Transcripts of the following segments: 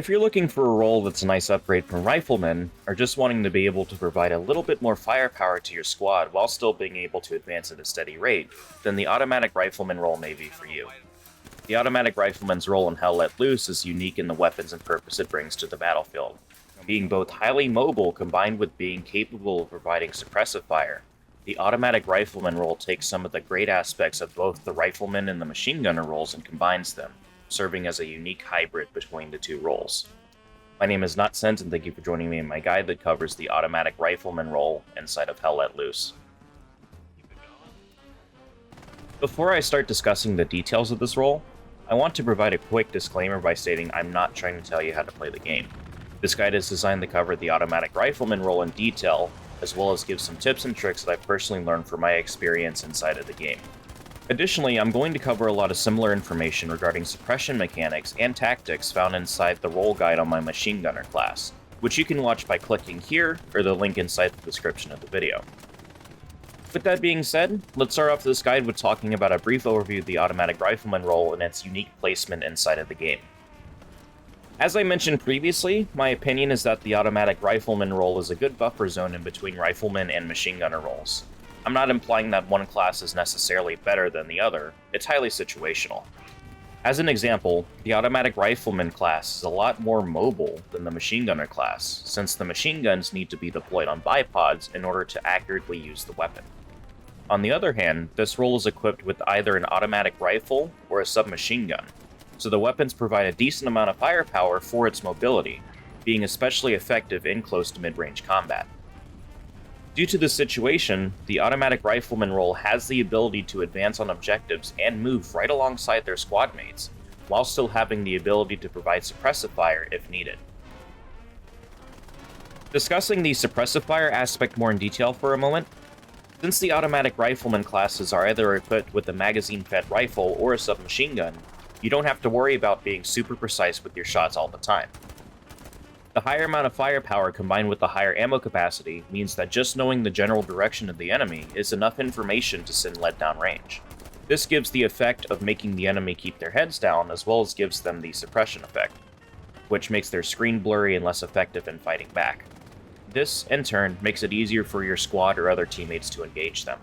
If you're looking for a role that's a nice upgrade from Rifleman, or just wanting to be able to provide a little bit more firepower to your squad while still being able to advance at a steady rate, then the Automatic Rifleman role may be for you. The Automatic Rifleman's role in Hell Let Loose is unique in the weapons and purpose it brings to the battlefield, being both highly mobile combined with being capable of providing suppressive fire. The Automatic Rifleman role takes some of the great aspects of both the Rifleman and the Machine Gunner roles and combines them, serving as a unique hybrid between the two roles. My name is Nutsent, and thank you for joining me in my guide that covers the Automatic Rifleman role inside of Hell Let Loose. Before I start discussing the details of this role, I want to provide a quick disclaimer by stating I'm not trying to tell you how to play the game. This guide is designed to cover the Automatic Rifleman role in detail, as well as give some tips and tricks that I've personally learned from my experience inside of the game. Additionally, I'm going to cover a lot of similar information regarding suppression mechanics and tactics found inside the role guide on my Machine Gunner class, which you can watch by clicking here or the link inside the description of the video. With that being said, let's start off this guide with talking about a brief overview of the Automatic Rifleman role and its unique placement inside of the game. As I mentioned previously, my opinion is that the Automatic Rifleman role is a good buffer zone in between Rifleman and Machine Gunner roles. I'm not implying that one class is necessarily better than the other, it's highly situational. As an example, the Automatic Rifleman class is a lot more mobile than the Machine Gunner class, since the machine guns need to be deployed on bipods in order to accurately use the weapon. On the other hand, this role is equipped with either an automatic rifle or a submachine gun, so the weapons provide a decent amount of firepower for its mobility, being especially effective in close to mid-range combat. Due to this situation, the Automatic Rifleman role has the ability to advance on objectives and move right alongside their squad mates, while still having the ability to provide suppressive fire if needed. Discussing the suppressive fire aspect more in detail for a moment, since the Automatic Rifleman classes are either equipped with a magazine-fed rifle or a submachine gun, you don't have to worry about being super precise with your shots all the time. The higher amount of firepower combined with the higher ammo capacity means that just knowing the general direction of the enemy is enough information to send lead down range. This gives the effect of making the enemy keep their heads down as well as gives them the suppression effect, which makes their screen blurry and less effective in fighting back. This, in turn, makes it easier for your squad or other teammates to engage them.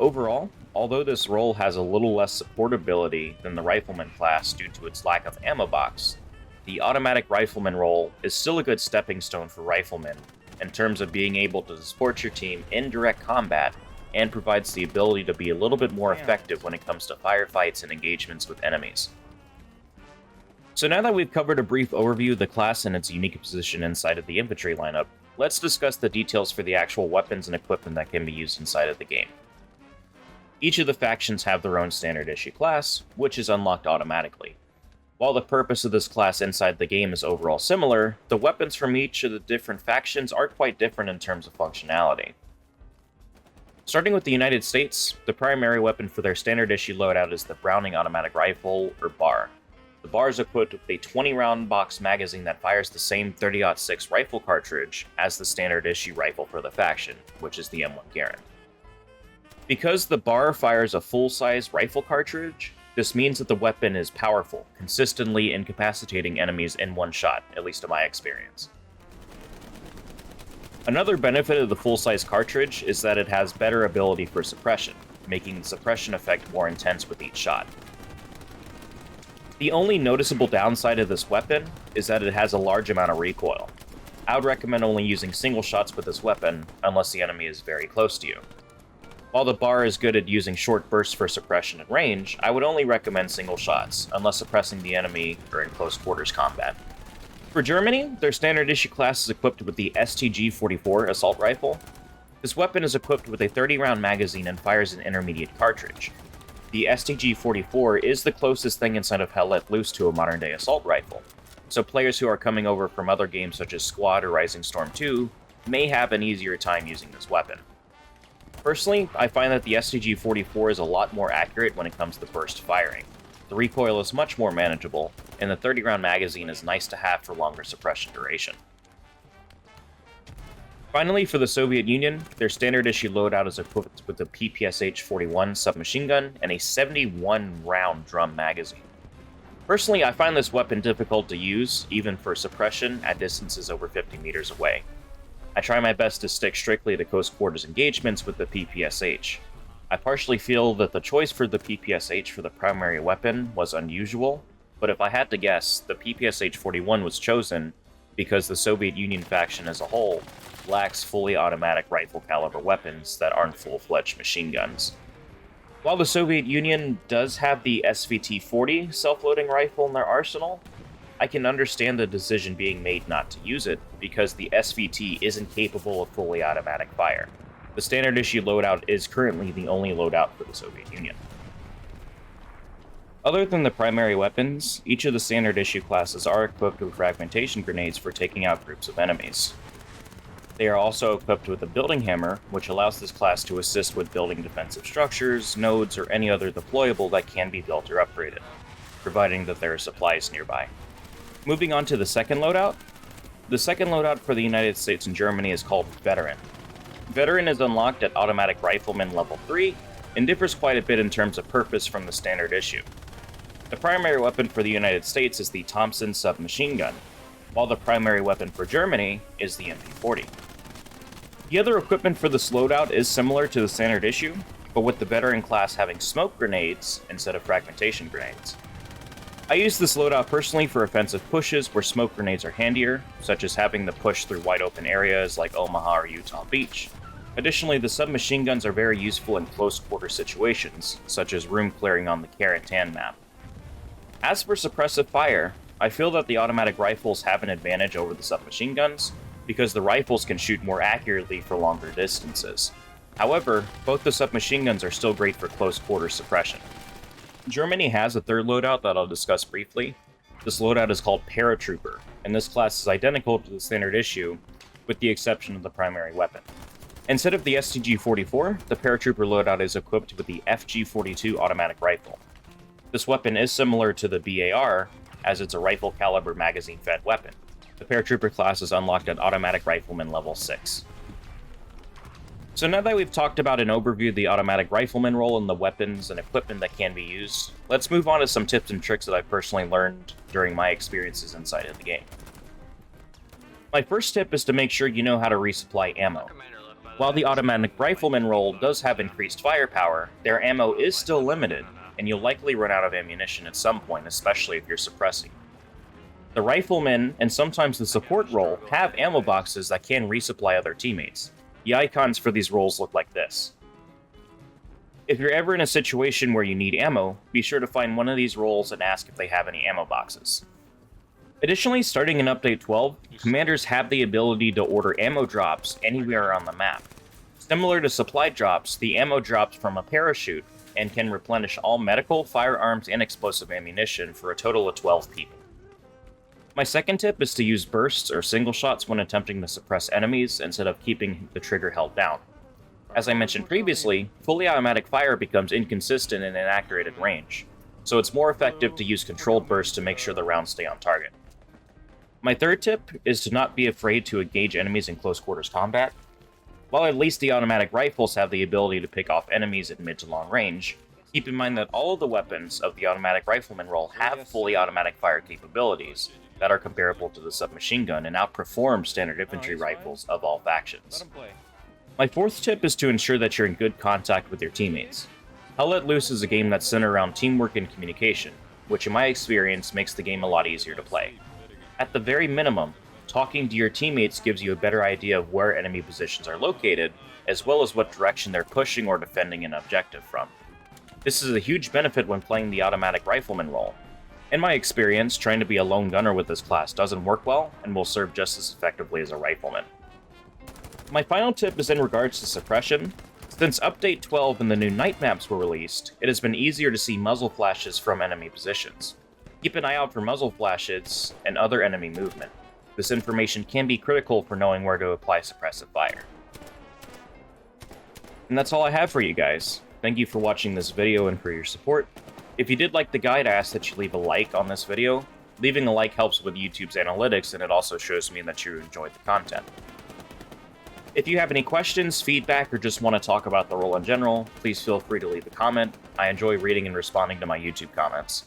Overall, although this role has a little less supportability than the Rifleman class due to its lack of ammo box, the Automatic Rifleman role is still a good stepping stone for Riflemen in terms of being able to support your team in direct combat and provides the ability to be a little bit more effective when it comes to firefights and engagements with enemies. So now that we've covered a brief overview of the class and its unique position inside of the infantry lineup, let's discuss the details for the actual weapons and equipment that can be used inside of the game. Each of the factions have their own standard issue class, which is unlocked automatically. While the purpose of this class inside the game is overall similar, the weapons from each of the different factions are quite different in terms of functionality. Starting with the United States, the primary weapon for their standard issue loadout is the Browning Automatic Rifle, or BAR. The BAR is equipped with a 20-round box magazine that fires the same 30-06 rifle cartridge as the standard issue rifle for the faction, which is the M1 Garand. Because the BAR fires a full-size rifle cartridge, this means that the weapon is powerful, consistently incapacitating enemies in one shot, at least in my experience. Another benefit of the full-size cartridge is that it has better ability for suppression, making the suppression effect more intense with each shot. The only noticeable downside of this weapon is that it has a large amount of recoil. I would recommend only using single shots with this weapon, unless the enemy is very close to you. While the BAR is good at using short bursts for suppression at range, I would only recommend single shots, unless suppressing the enemy or in close quarters combat. For Germany, their standard issue class is equipped with the STG-44 assault rifle. This weapon is equipped with a 30-round magazine and fires an intermediate cartridge. The STG-44 is the closest thing inside of Hell Let Loose to a modern-day assault rifle, so players who are coming over from other games such as Squad or Rising Storm 2 may have an easier time using this weapon. Personally, I find that the STG-44 is a lot more accurate when it comes to burst firing. The recoil is much more manageable, and the 30-round magazine is nice to have for longer suppression duration. Finally, for the Soviet Union, their standard issue loadout is equipped with a PPSH-41 submachine gun and a 71-round drum magazine. Personally, I find this weapon difficult to use, even for suppression at distances over 50 meters away. I try my best to stick strictly to close quarters engagements with the PPSH. I partially feel that the choice for the PPSH for the primary weapon was unusual, but if I had to guess, the PPSH-41 was chosen because the Soviet Union faction as a whole lacks fully automatic rifle caliber weapons that aren't full-fledged machine guns. While the Soviet Union does have the SVT-40 self-loading rifle in their arsenal, I can understand the decision being made not to use it, because the SVT isn't capable of fully automatic fire. The standard issue loadout is currently the only loadout for the Soviet Union. Other than the primary weapons, each of the standard issue classes are equipped with fragmentation grenades for taking out groups of enemies. They are also equipped with a building hammer, which allows this class to assist with building defensive structures, nodes, or any other deployable that can be built or upgraded, providing that there are supplies nearby. Moving on to the second loadout. The second loadout for the United States and Germany is called Veteran. Veteran is unlocked at Automatic Rifleman level 3, and differs quite a bit in terms of purpose from the standard issue. The primary weapon for the United States is the Thompson submachine gun, while the primary weapon for Germany is the MP40. The other equipment for this loadout is similar to the standard issue, but with the veteran class having smoke grenades instead of fragmentation grenades. I use this loadout personally for offensive pushes where smoke grenades are handier, such as having the push through wide open areas like Omaha or Utah Beach. Additionally, the submachine guns are very useful in close quarter situations, such as room clearing on the Caratan map. As for suppressive fire, I feel that the automatic rifles have an advantage over the submachine guns, because the rifles can shoot more accurately for longer distances. However, both the submachine guns are still great for close quarter suppression. Germany has a third loadout that I'll discuss briefly. This loadout is called Paratrooper, and this class is identical to the standard issue, with the exception of the primary weapon. Instead of the STG-44, the Paratrooper loadout is equipped with the FG-42 automatic rifle. This weapon is similar to the BAR, as it's a rifle caliber magazine-fed weapon. The Paratrooper class is unlocked at Automatic Rifleman level 6. So now that we've talked about an overview of the Automatic Rifleman role and the weapons and equipment that can be used, let's move on to some tips and tricks that I've personally learned during my experiences inside of the game. My first tip is to make sure you know how to resupply ammo. While the Automatic Rifleman role does have increased firepower, their ammo is still limited, and you'll likely run out of ammunition at some point, especially if you're suppressing. The Rifleman, and sometimes the support role, have ammo boxes that can resupply other teammates. The icons for these roles look like this. If you're ever in a situation where you need ammo, be sure to find one of these roles and ask if they have any ammo boxes. Additionally, starting in Update 12, commanders have the ability to order ammo drops anywhere on the map. Similar to supply drops, the ammo drops from a parachute and can replenish all medical, firearms, and explosive ammunition for a total of 12 people. My second tip is to use bursts or single shots when attempting to suppress enemies instead of keeping the trigger held down. As I mentioned previously, fully automatic fire becomes inconsistent and inaccurate at range, so it's more effective to use controlled bursts to make sure the rounds stay on target. My third tip is to not be afraid to engage enemies in close quarters combat. While at least the automatic rifles have the ability to pick off enemies at mid to long range, keep in mind that all of the weapons of the Automatic Rifleman role have fully automatic fire capabilities that are comparable to the submachine gun and outperform standard infantry rifles of all factions. My fourth tip is to ensure that you're in good contact with your teammates. Hell Let Loose is a game that's centered around teamwork and communication, which in my experience makes the game a lot easier to play. At the very minimum, talking to your teammates gives you a better idea of where enemy positions are located, as well as what direction they're pushing or defending an objective from. This is a huge benefit when playing the Automatic Rifleman role. In my experience, trying to be a lone gunner with this class doesn't work well, and will serve just as effectively as a rifleman. My final tip is in regards to suppression. Since Update 12 and the new night maps were released, it has been easier to see muzzle flashes from enemy positions. Keep an eye out for muzzle flashes and other enemy movement. This information can be critical for knowing where to apply suppressive fire. And that's all I have for you guys. Thank you for watching this video and for your support. If you did like the guide, I ask that you leave a like on this video. Leaving a like helps with YouTube's analytics, and it also shows me that you enjoyed the content. If you have any questions, feedback, or just want to talk about the role in general, please feel free to leave a comment. I enjoy reading and responding to my YouTube comments.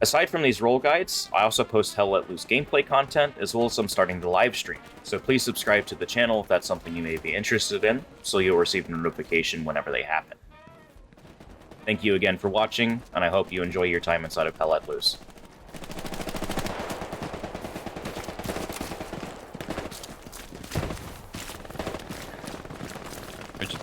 Aside from these role guides, I also post Hell Let Loose gameplay content, as well as I'm starting to live stream, so please subscribe to the channel if that's something you may be interested in, so you'll receive a notification whenever they happen. Thank you again for watching, and I hope you enjoy your time inside of Hell Let Loose. Richard.